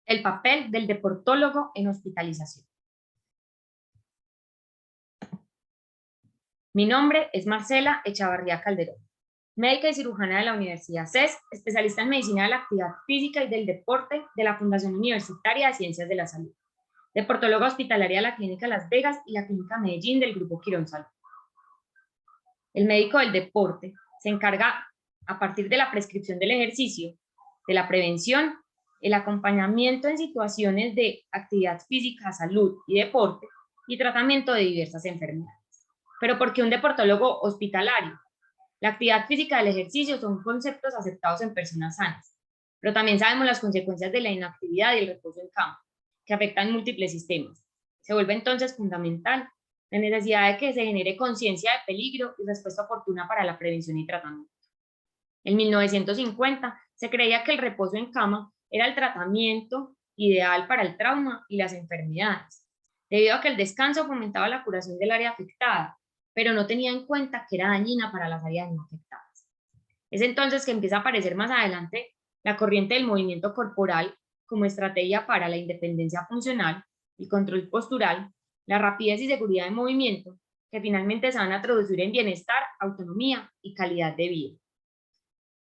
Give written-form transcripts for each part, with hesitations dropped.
El papel del deportólogo en hospitalización. Mi nombre es Marcela Echavarría Calderón, médica y cirujana de la Universidad CES, especialista en medicina de la actividad física y del deporte de la Fundación Universitaria de Ciencias de la Salud, deportóloga hospitalaria de la Clínica Las Vegas y la Clínica Medellín del Grupo Quirón Salud. El médico del deporte se encarga, a partir de la prescripción del ejercicio, de la prevención, el acompañamiento en situaciones de actividad física, salud y deporte, y tratamiento de diversas enfermedades. Pero ¿por qué un deportólogo hospitalario? La actividad física y el ejercicio son conceptos aceptados en personas sanas, pero también sabemos las consecuencias de la inactividad y el reposo en cama, que afectan múltiples sistemas. Se vuelve entonces fundamental la necesidad de que se genere conciencia de peligro y respuesta oportuna para la prevención y tratamiento. En 1950 se creía que el reposo en cama era el tratamiento ideal para el trauma y las enfermedades, debido a que el descanso fomentaba la curación del área afectada, pero no tenía en cuenta que era dañina para las áreas no afectadas. Es entonces que empieza a aparecer más adelante la corriente del movimiento corporal como estrategia para la independencia funcional, el control postural, la rapidez y seguridad de movimiento, que finalmente se van a traducir en bienestar, autonomía y calidad de vida.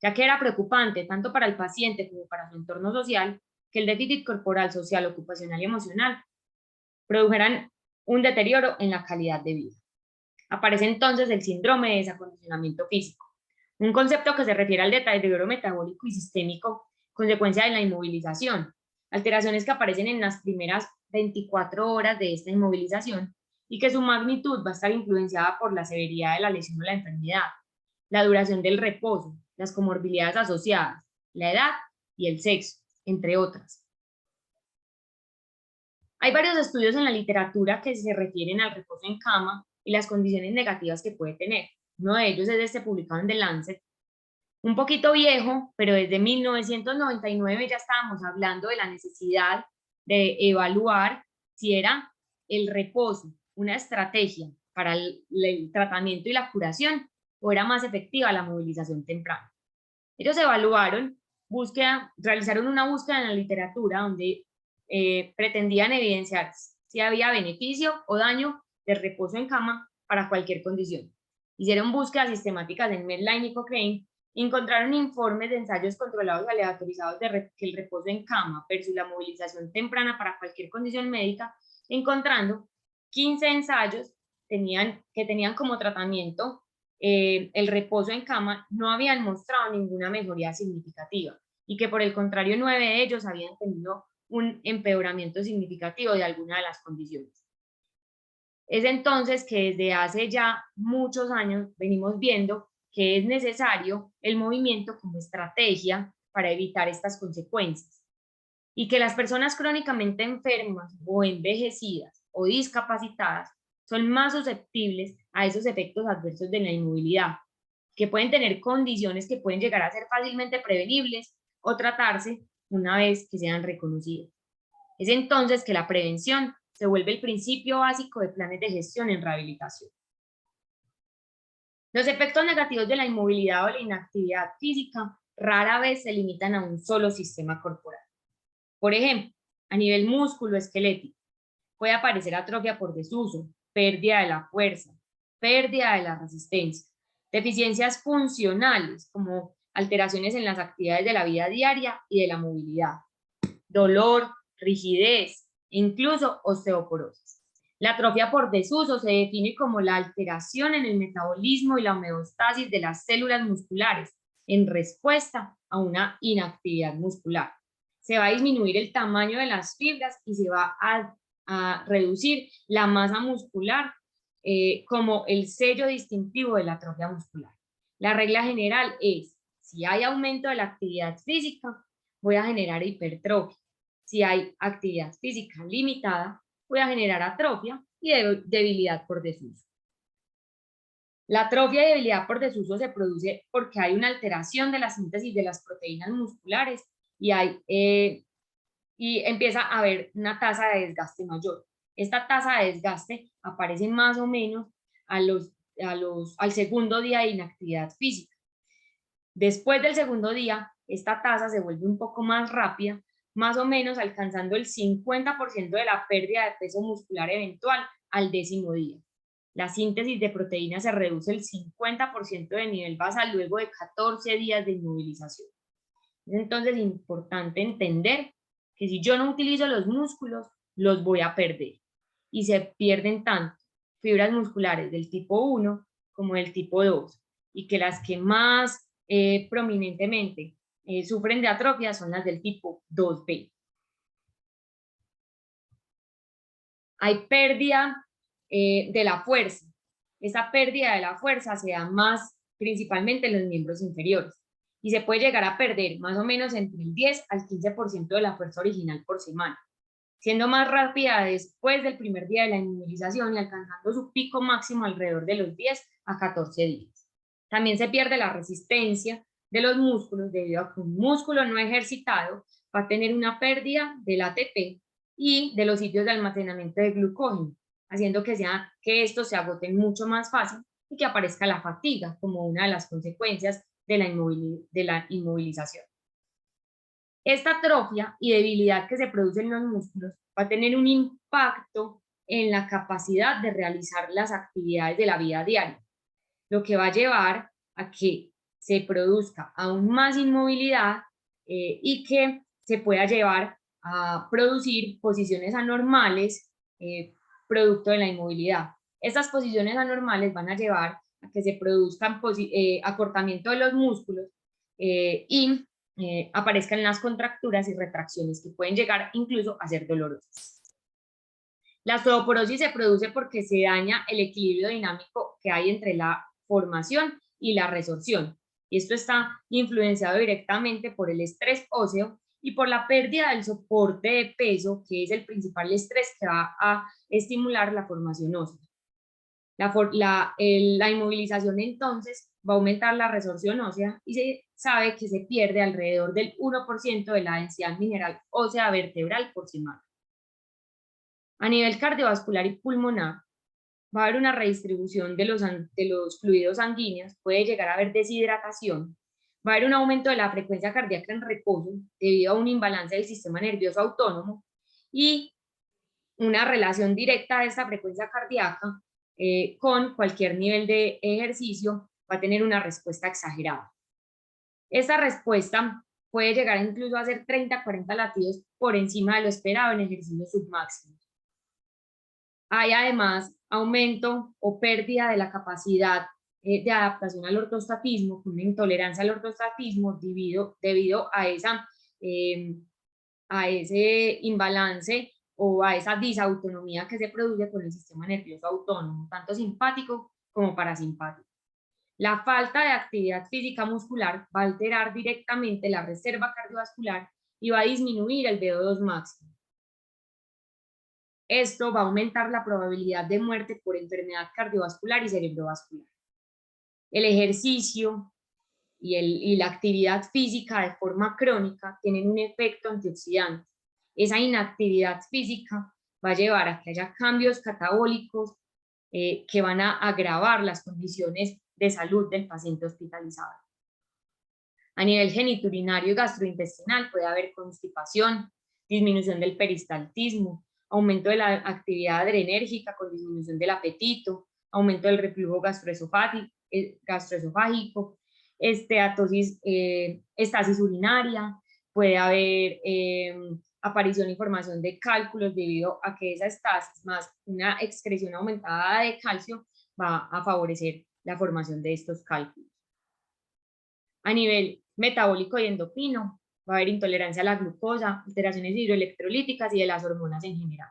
Ya que era preocupante tanto para el paciente como para su entorno social que el déficit corporal, social, ocupacional y emocional produjeran un deterioro en la calidad de vida. Aparece entonces el síndrome de desacondicionamiento físico, un concepto que se refiere al deterioro metabólico y sistémico consecuencia de la inmovilización, alteraciones que aparecen en las primeras 24 horas de esta inmovilización y que su magnitud va a estar influenciada por la severidad de la lesión o la enfermedad, la duración del reposo, las comorbilidades asociadas, la edad y el sexo, entre otras. Hay varios estudios en la literatura que se refieren al reposo en cama y las condiciones negativas que puede tener. Uno de ellos es este publicado en The Lancet, un poquito viejo, pero desde 1999 ya estábamos hablando de la necesidad de evaluar si era el reposo una estrategia para el tratamiento y la curación o era más efectiva la movilización temprana. Ellos evaluaron, realizaron una búsqueda en la literatura donde pretendían evidenciar si había beneficio o daño del reposo en cama para cualquier condición. Hicieron búsquedas sistemáticas en Medline y Cochrane y encontraron informes de ensayos controlados aleatorizados de que el reposo en cama versus la movilización temprana para cualquier condición médica, encontrando 15 ensayos que tenían como tratamiento el reposo en cama, no habían mostrado ninguna mejoría significativa y que por el contrario 9 de ellos habían tenido un empeoramiento significativo de alguna de las condiciones. Es entonces que desde hace ya muchos años venimos viendo que es necesario el movimiento como estrategia para evitar estas consecuencias y que las personas crónicamente enfermas o envejecidas o discapacitadas son más susceptibles a esos efectos adversos de la inmovilidad, que pueden tener condiciones que pueden llegar a ser fácilmente prevenibles o tratarse una vez que sean reconocidas. Es entonces que la prevención se vuelve el principio básico de planes de gestión en rehabilitación. Los efectos negativos de la inmovilidad o la inactividad física rara vez se limitan a un solo sistema corporal. Por ejemplo, a nivel músculo-esquelético, puede aparecer atrofia por desuso, pérdida de la fuerza, pérdida de la resistencia, deficiencias funcionales como alteraciones en las actividades de la vida diaria y de la movilidad, dolor, rigidez, incluso osteoporosis. La atrofia por desuso se define como la alteración en el metabolismo y la homeostasis de las células musculares en respuesta a una inactividad muscular. Se va a disminuir el tamaño de las fibras y se va a reducir la masa muscular como el sello distintivo de la atrofia muscular. La regla general es, si hay aumento de la actividad física, voy a generar hipertrofia. Si hay actividad física limitada, voy a generar atrofia y debilidad por desuso. La atrofia y debilidad por desuso se produce porque hay una alteración de la síntesis de las proteínas musculares y empieza a haber una tasa de desgaste mayor. Esta tasa de desgaste aparece más o menos al segundo día de inactividad física. Después del segundo día, esta tasa se vuelve un poco más rápida, más o menos alcanzando el 50% de la pérdida de peso muscular eventual al 10º día. La síntesis de proteínas se reduce el 50% de nivel basal luego de 14 días de inmovilización. Es entonces importante entender que si yo no utilizo los músculos, los voy a perder. Y se pierden tanto fibras musculares del tipo 1 como del tipo 2. Y que las que más prominentemente sufren de atrofia son las del tipo 2B. Hay pérdida de la fuerza. Esa pérdida de la fuerza se da más principalmente en los miembros inferiores y se puede llegar a perder más o menos entre el 10 al 15% de la fuerza original por semana, siendo más rápida después del primer día de la inmovilización y alcanzando su pico máximo alrededor de los 10 a 14 días. También se pierde la resistencia de los músculos debido a que un músculo no ejercitado va a tener una pérdida del ATP y de los sitios de almacenamiento de glucógeno, haciendo que estos se agoten mucho más fácil y que aparezca la fatiga como una de las consecuencias de la inmovilización. Esta atrofia y debilidad que se produce en los músculos va a tener un impacto en la capacidad de realizar las actividades de la vida diaria, lo que va a llevar a que se produzca aún más inmovilidad y que se pueda llevar a producir posiciones anormales producto de la inmovilidad. Estas posiciones anormales van a llevar a que se produzcan acortamiento de los músculos y aparezcan las contracturas y retracciones que pueden llegar incluso a ser dolorosas. La osteoporosis se produce porque se daña el equilibrio dinámico que hay entre la formación y la resorción. Y esto está influenciado directamente por el estrés óseo y por la pérdida del soporte de peso, que es el principal estrés que va a estimular la formación ósea. La inmovilización entonces va a aumentar la resorción ósea y se sabe que se pierde alrededor del 1% de la densidad mineral ósea vertebral por semana. A nivel cardiovascular y pulmonar, va a haber una redistribución de los fluidos sanguíneos, puede llegar a haber deshidratación, va a haber un aumento de la frecuencia cardíaca en reposo debido a un imbalance del sistema nervioso autónomo y una relación directa de esta frecuencia cardíaca con cualquier nivel de ejercicio va a tener una respuesta exagerada. Esta respuesta puede llegar incluso a ser 30-40 latidos por encima de lo esperado en ejercicios submáximos. Hay además aumento o pérdida de la capacidad de adaptación al ortostatismo, con una intolerancia al ortostatismo debido a ese imbalance o a esa disautonomía que se produce con el sistema nervioso autónomo, tanto simpático como parasimpático. La falta de actividad física muscular va a alterar directamente la reserva cardiovascular y va a disminuir el VO2 máximo. Esto va a aumentar la probabilidad de muerte por enfermedad cardiovascular y cerebrovascular. El ejercicio y la actividad física de forma crónica tienen un efecto antioxidante. Esa inactividad física va a llevar a que haya cambios catabólicos que van a agravar las condiciones de salud del paciente hospitalizado. A nivel geniturinario y gastrointestinal puede haber constipación, disminución del peristaltismo, aumento de la actividad adrenérgica con disminución del apetito, aumento del reflujo gastroesofágico, estasis urinaria, puede haber aparición y formación de cálculos debido a que esa estasis más una excreción aumentada de calcio va a favorecer la formación de estos cálculos. A nivel metabólico y endocrino, va a haber intolerancia a la glucosa, alteraciones hidroelectrolíticas y de las hormonas en general.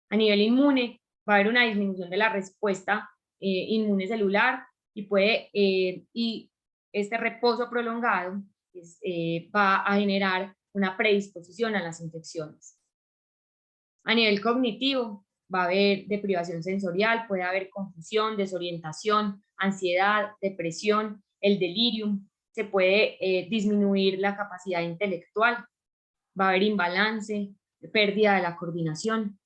A nivel inmune, va a haber una disminución de la respuesta inmune celular y este reposo prolongado va a generar una predisposición a las infecciones. A nivel cognitivo, va a haber deprivación sensorial, puede haber confusión, desorientación, ansiedad, depresión, el delirium, se puede disminuir la capacidad intelectual, va a haber imbalance, pérdida de la coordinación.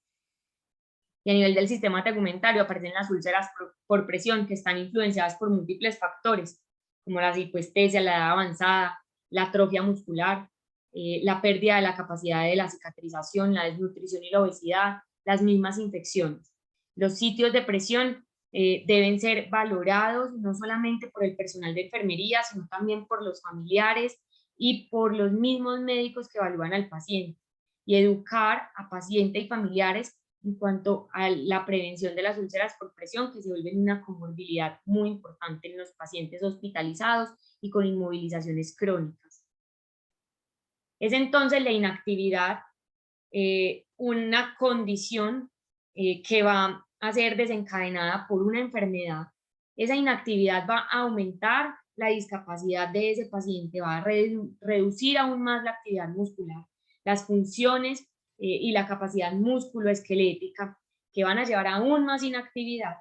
Y a nivel del sistema tegumentario aparecen las úlceras por presión que están influenciadas por múltiples factores, como la hipoestesia, la edad avanzada, la atrofia muscular, la pérdida de la capacidad de la cicatrización, la desnutrición y la obesidad, las mismas infecciones. Los sitios de presión deben ser valorados no solamente por el personal de enfermería, sino también por los familiares y por los mismos médicos que evalúan al paciente, y educar a paciente y familiares en cuanto a la prevención de las úlceras por presión, que se vuelven una comorbilidad muy importante en los pacientes hospitalizados y con inmovilizaciones crónicas. Es entonces la inactividad una condición que va a ser desencadenada por una enfermedad. Esa inactividad va a aumentar la discapacidad de ese paciente, va a reducir aún más la actividad muscular, las funciones y la capacidad musculoesquelética, que van a llevar a aún más inactividad,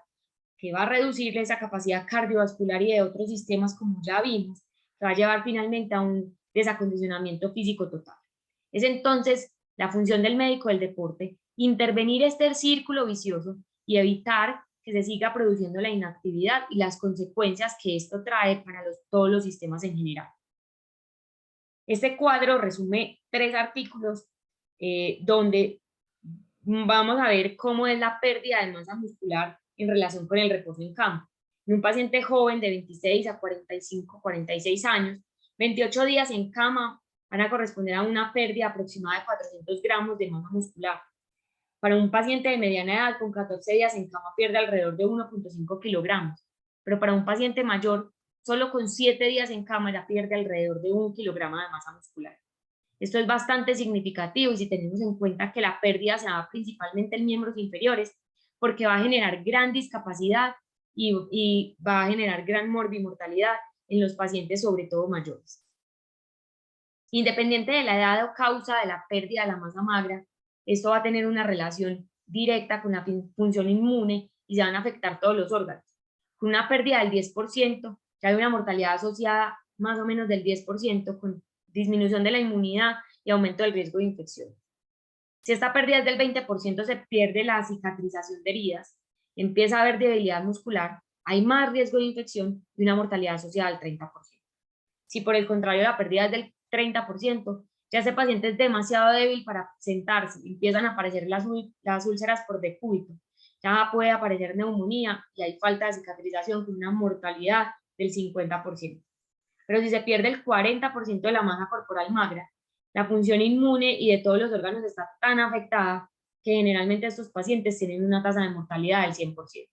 que va a reducir esa capacidad cardiovascular y de otros sistemas, como ya vimos, que va a llevar finalmente a un desacondicionamiento físico total. Es entonces la función del médico del deporte intervenir este círculo vicioso y evitar que se siga produciendo la inactividad y las consecuencias que esto trae para todos los sistemas en general. Este cuadro resume 3 artículos donde vamos a ver cómo es la pérdida de masa muscular en relación con el reposo en campo. En un paciente joven de 26 a 45, 46 años, 28 días en cama van a corresponder a una pérdida aproximada de 400 gramos de masa muscular. Para un paciente de mediana edad con 14 días en cama pierde alrededor de 1,5 kilogramos, pero para un paciente mayor, solo con 7 días en cama ya pierde alrededor de 1 kilogramo de masa muscular. Esto es bastante significativo, y si tenemos en cuenta que la pérdida se da principalmente en miembros inferiores, porque va a generar gran discapacidad y va a generar gran morbimortalidad en los pacientes, sobre todo mayores. Independiente de la edad o causa de la pérdida de la masa magra, esto va a tener una relación directa con la función inmune y se van a afectar todos los órganos. Con una pérdida del 10%, ya hay una mortalidad asociada más o menos del 10%, con disminución de la inmunidad y aumento del riesgo de infección. Si esta pérdida es del 20%, se pierde la cicatrización de heridas, empieza a haber debilidad muscular, hay más riesgo de infección y una mortalidad asociada al 30%. Si por el contrario la pérdida es del 30%, ya ese paciente es demasiado débil para sentarse, empiezan a aparecer las úlceras por decúbito, ya puede aparecer neumonía y hay falta de cicatrización con una mortalidad del 50%. Pero si se pierde el 40% de la masa corporal magra, la función inmune y de todos los órganos está tan afectada que generalmente estos pacientes tienen una tasa de mortalidad del 100%,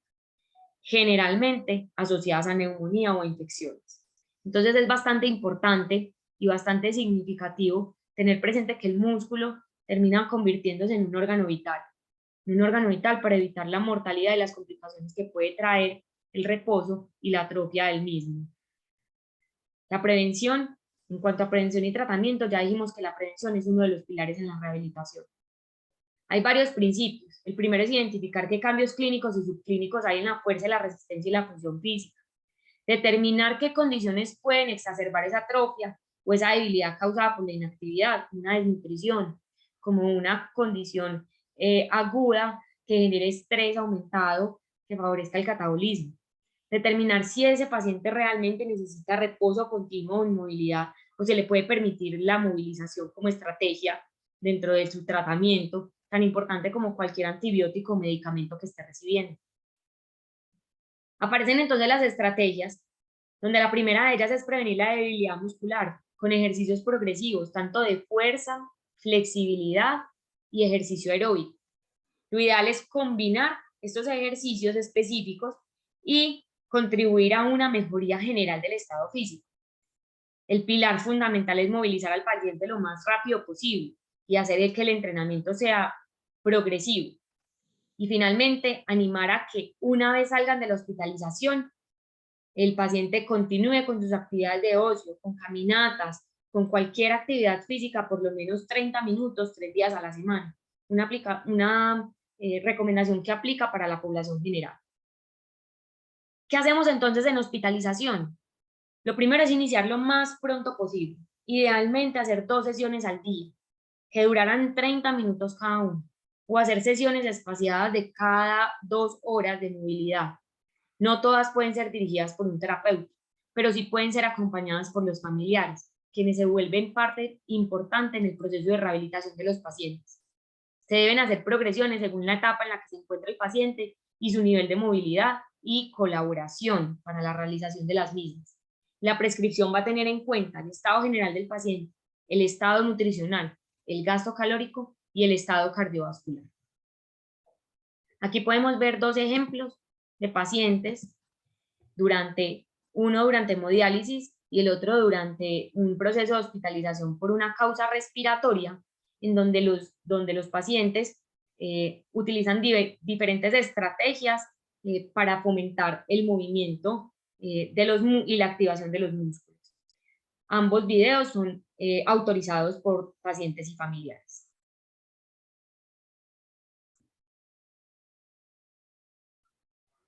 generalmente asociadas a neumonía o a infecciones. Entonces es bastante importante y bastante significativo tener presente que el músculo termina convirtiéndose en un órgano vital para evitar la mortalidad y las complicaciones que puede traer el reposo y la atrofia del mismo. La prevención, en cuanto a prevención y tratamiento, ya dijimos que la prevención es uno de los pilares en la rehabilitación. Hay varios principios. El primero es identificar qué cambios clínicos y subclínicos hay en la fuerza, la resistencia y la función física. Determinar qué condiciones pueden exacerbar esa atrofia o esa debilidad causada por la inactividad, una desnutrición, como una condición aguda que genere estrés aumentado que favorezca el catabolismo. Determinar si ese paciente realmente necesita reposo continuo o inmovilidad, o se le puede permitir la movilización como estrategia dentro de su tratamiento, tan importante como cualquier antibiótico o medicamento que esté recibiendo. Aparecen entonces las estrategias, donde la primera de ellas es prevenir la debilidad muscular con ejercicios progresivos, tanto de fuerza, flexibilidad y ejercicio aeróbico. Lo ideal es combinar estos ejercicios específicos y contribuir a una mejoría general del estado físico. El pilar fundamental es movilizar al paciente lo más rápido posible y hacer que el entrenamiento sea progresivo. Y finalmente, animar a que una vez salgan de la hospitalización, el paciente continúe con sus actividades de ocio, con caminatas, con cualquier actividad física, por lo menos 30 minutos, 3 días a la semana. Una recomendación que aplica para la población general. ¿Qué hacemos entonces en hospitalización? Lo primero es iniciar lo más pronto posible. Idealmente hacer 2 sesiones al día, que duraran 30 minutos cada una, o hacer sesiones espaciadas de cada 2 horas de movilidad. No todas pueden ser dirigidas por un terapeuta, pero sí pueden ser acompañadas por los familiares, quienes se vuelven parte importante en el proceso de rehabilitación de los pacientes. Se deben hacer progresiones según la etapa en la que se encuentra el paciente y su nivel de movilidad y colaboración para la realización de las mismas. La prescripción va a tener en cuenta el estado general del paciente, el estado nutricional, el gasto calórico y el estado cardiovascular. Aquí podemos ver dos ejemplos de pacientes, uno durante hemodiálisis y el otro durante un proceso de hospitalización por una causa respiratoria, en donde los pacientes utilizan diferentes estrategias para fomentar el movimiento y la activación de los músculos. Ambos videos son autorizados por pacientes y familiares.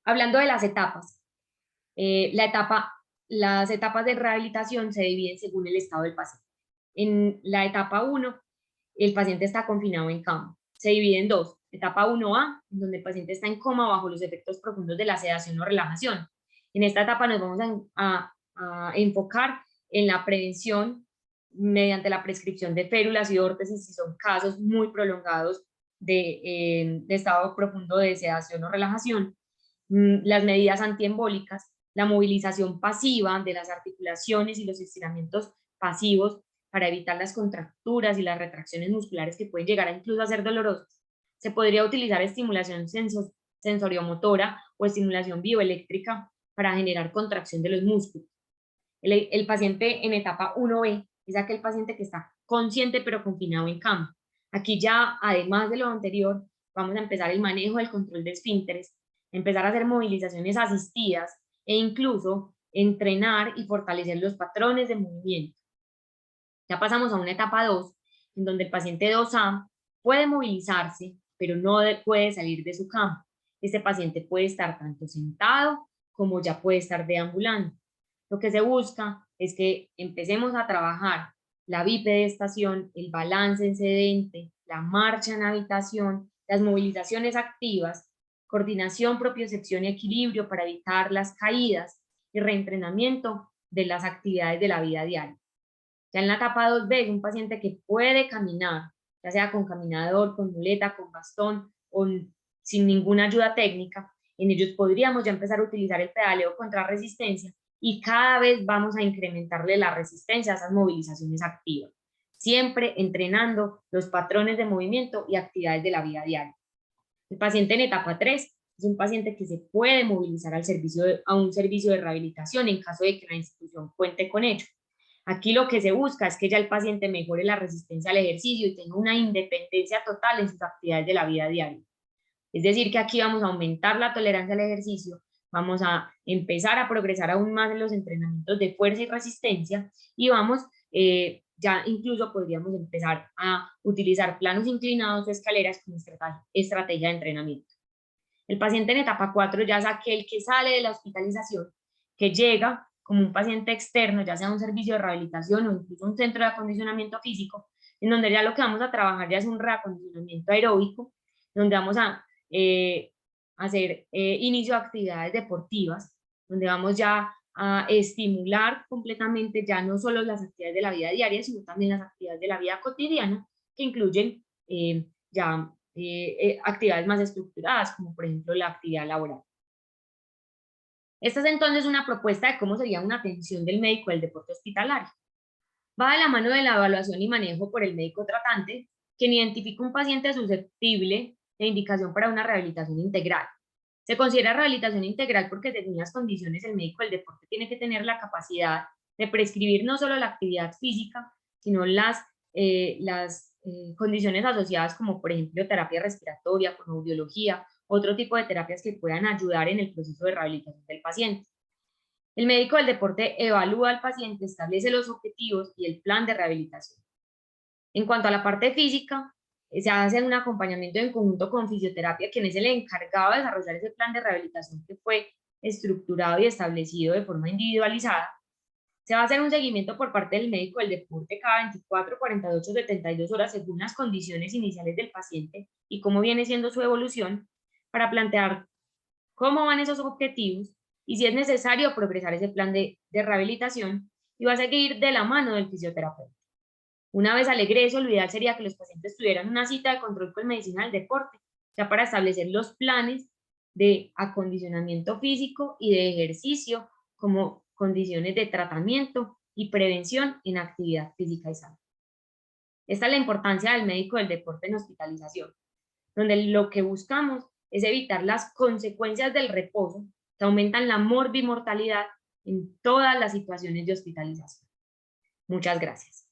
Hablando de las etapas, las etapas de rehabilitación se dividen según el estado del paciente. En la etapa 1, el paciente está confinado en cama. Se divide en dos. Etapa 1A, donde el paciente está en coma bajo los efectos profundos de la sedación o relajación. En esta etapa nos vamos a enfocar en la prevención mediante la prescripción de férulas y órtesis si son casos muy prolongados de estado profundo de sedación o relajación, las medidas antiembólicas, la movilización pasiva de las articulaciones y los estiramientos pasivos para evitar las contracturas y las retracciones musculares que pueden llegar a incluso a ser dolorosas. Se podría utilizar estimulación sensoriomotora o estimulación bioeléctrica para generar contracción de los músculos. El paciente en etapa 1B es aquel paciente que está consciente pero confinado en cama. Aquí ya, además de lo anterior, vamos a empezar el manejo del control de esfínteres, empezar a hacer movilizaciones asistidas e incluso entrenar y fortalecer los patrones de movimiento. Ya pasamos a una etapa 2, en donde el paciente 2A puede movilizarse, pero no puede salir de su cama. Este paciente puede estar tanto sentado como ya puede estar deambulando. Lo que se busca es que empecemos a trabajar la bipedestación, el balance en sedente, la marcha en habitación, las movilizaciones activas, coordinación, propiocepción y equilibrio para evitar las caídas y reentrenamiento de las actividades de la vida diaria. Ya en la etapa 2B es un paciente que puede caminar, ya sea con caminador, con muleta, con bastón o sin ninguna ayuda técnica. En ellos podríamos ya empezar a utilizar el pedaleo contra resistencia y cada vez vamos a incrementarle la resistencia a esas movilizaciones activas, siempre entrenando los patrones de movimiento y actividades de la vida diaria. El paciente en etapa 3 es un paciente que se puede movilizar a un servicio de rehabilitación en caso de que la institución cuente con ello. Aquí lo que se busca es que ya el paciente mejore la resistencia al ejercicio y tenga una independencia total en sus actividades de la vida diaria. Es decir, que aquí vamos a aumentar la tolerancia al ejercicio, vamos a empezar a progresar aún más en los entrenamientos de fuerza y resistencia y ya incluso podríamos empezar a utilizar planos inclinados o escaleras como estrategia de entrenamiento. El paciente en etapa 4 ya es aquel que sale de la hospitalización, que llega como un paciente externo, ya sea un servicio de rehabilitación o incluso un centro de acondicionamiento físico, en donde ya lo que vamos a trabajar ya es un reacondicionamiento aeróbico, donde vamos a hacer inicio de actividades deportivas, donde vamos ya a estimular completamente ya no solo las actividades de la vida diaria, sino también las actividades de la vida cotidiana, que incluyen actividades más estructuradas, como por ejemplo la actividad laboral. Esta es entonces una propuesta de cómo sería una atención del médico del deporte hospitalario. Va de la mano de la evaluación y manejo por el médico tratante, quien identifica un paciente susceptible de indicación para una rehabilitación integral. Se considera rehabilitación integral porque según las condiciones el médico del deporte tiene que tener la capacidad de prescribir no solo la actividad física, sino las condiciones asociadas como por ejemplo terapia respiratoria, fonoaudiología, otro tipo de terapias que puedan ayudar en el proceso de rehabilitación del paciente. El médico del deporte evalúa al paciente, establece los objetivos y el plan de rehabilitación. En cuanto a la parte física, se hace un acompañamiento en conjunto con fisioterapia, quien es el encargado de desarrollar ese plan de rehabilitación que fue estructurado y establecido de forma individualizada. Se va a hacer un seguimiento por parte del médico del deporte cada 24, 48, 72 horas según las condiciones iniciales del paciente y cómo viene siendo su evolución para plantear cómo van esos objetivos y si es necesario progresar ese plan de rehabilitación y va a seguir de la mano del fisioterapeuta. Una vez al egreso, lo ideal sería que los pacientes tuvieran una cita de control con medicina del deporte, ya para establecer los planes de acondicionamiento físico y de ejercicio como condiciones de tratamiento y prevención en actividad física y salud. Esta es la importancia del médico del deporte en hospitalización, donde lo que buscamos es evitar las consecuencias del reposo que aumentan la morbimortalidad en todas las situaciones de hospitalización. Muchas gracias.